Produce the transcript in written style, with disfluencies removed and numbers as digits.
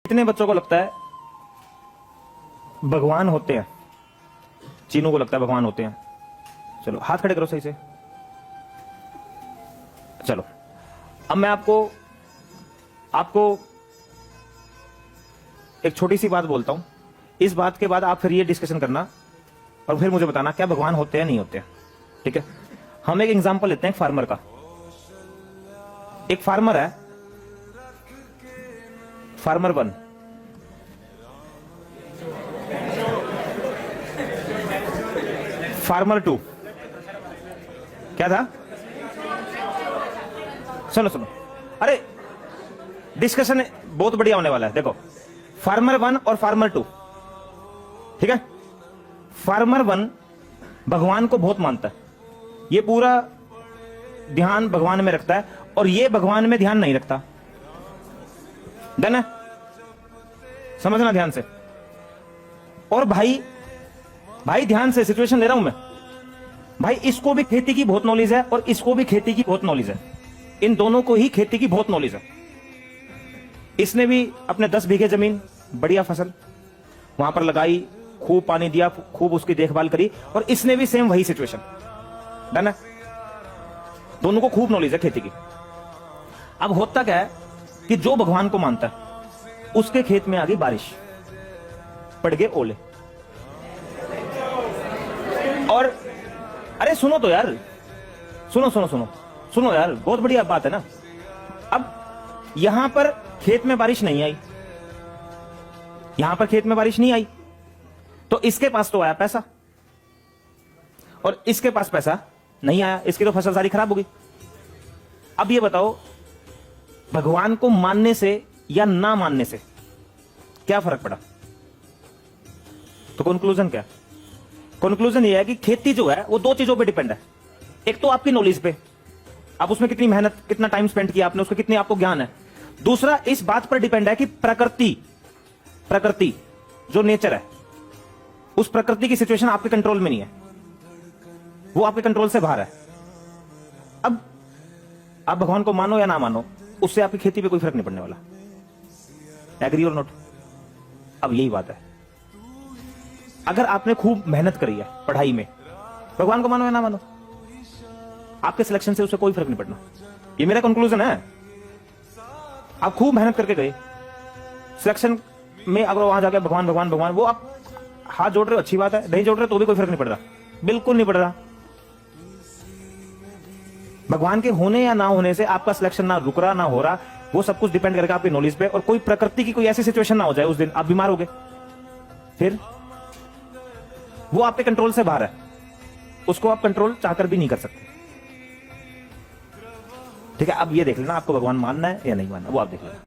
कितने बच्चों को लगता है भगवान होते हैं? चीनों को लगता है भगवान होते हैं? चलो हाथ खड़े करो सही से। चलो अब मैं आपको एक छोटी सी बात बोलता हूं। इस बात के बाद आप फिर ये डिस्कशन करना और फिर मुझे बताना क्या भगवान होते हैं नहीं होते हैं, ठीक है? हम एक एग्जांपल लेते हैं फार्मर का। एक फार्मर है, फार्मर 1, फार्मर 2, क्या था? सुनो सुनो, अरे डिस्कशन बहुत बढ़िया होने वाला है। देखो, फार्मर 1 और फार्मर 2, ठीक है? फार्मर 1 भगवान को बहुत मानता है, ये पूरा ध्यान भगवान में रखता है, और ये भगवान में ध्यान नहीं रखता। डन है? समझना ध्यान से। और भाई ध्यान से सिचुएशन ले रहा हूं मैं। भाई इसको भी खेती की बहुत नॉलेज है और इसको भी खेती की बहुत नॉलेज है। इन दोनों को ही खेती की बहुत नॉलेज है। इसने भी अपने 10 बीघे जमीन, बढ़िया फसल वहां पर लगाई, खूब पानी दिया, खूब उसकी देखभाल करी, और इसने भी सेम वही सिचुएशन। डन है? दोनों को खूब नॉलेज है खेती की। अब होता क्या है कि जो भगवान को मानता है उसके खेत में आ गई बारिश, पड़ गए ओले। और अरे सुनो तो यार, सुनो यार, बहुत बढ़िया बात है ना। अब यहां पर खेत में बारिश नहीं आई, यहां पर खेत में बारिश नहीं आई, तो इसके पास तो आया पैसा, और इसके पास पैसा नहीं आया, इसकी तो फसल सारी खराब हो गई। अब ये बताओ, भगवान को मानने से या ना मानने से क्या फर्क पड़ा? तो कंक्लूजन क्या? कंक्लूजन ये है कि खेती जो है वो 2 चीजों पे डिपेंड है। एक तो आपकी नॉलेज पे, आप उसमें कितनी मेहनत, कितना टाइम स्पेंड किया आपने, उसका कितनी आपको ज्ञान है। दूसरा इस बात पर डिपेंड है कि प्रकृति जो नेचर है, उस प्रकृति की सिचुएशन आपके कंट्रोल में नहीं है, वो आपके कंट्रोल से बाहर है। अब आप भगवान को मानो या ना मानो, उससे आपकी खेती पे कोई फर्क नहीं पड़ने वाला। एग्री और नोट? अब यही बात है। अगर आपने खूब मेहनत करी है पढ़ाई में, भगवान को मानो या ना मानो, आपके सिलेक्शन से उससे कोई फर्क नहीं पड़ना। ये मेरा कंक्लूजन है। आप खूब मेहनत करके गए सिलेक्शन में, अगर वहां जाकर भगवान भगवान भगवान, वो आप हाथ जोड़ रहे हो, अच्छी बात है, नहीं जोड़ रहे तो भी कोई फर्क नहीं पड़ रहा, बिल्कुल नहीं पड़ रहा। भगवान के होने या ना होने से आपका सिलेक्शन ना रुक रहा ना हो रहा, वो सब कुछ डिपेंड करेगा आपकी नॉलेज पे। और कोई प्रकृति की कोई ऐसी सिचुएशन ना हो जाए उस दिन आप बीमार हो गए, फिर वो आपके कंट्रोल से बाहर है, उसको आप कंट्रोल चाहकर भी नहीं कर सकते। ठीक है? अब ये देख लेना आपको भगवान मानना है या नहीं मानना, वो आप देख लेना।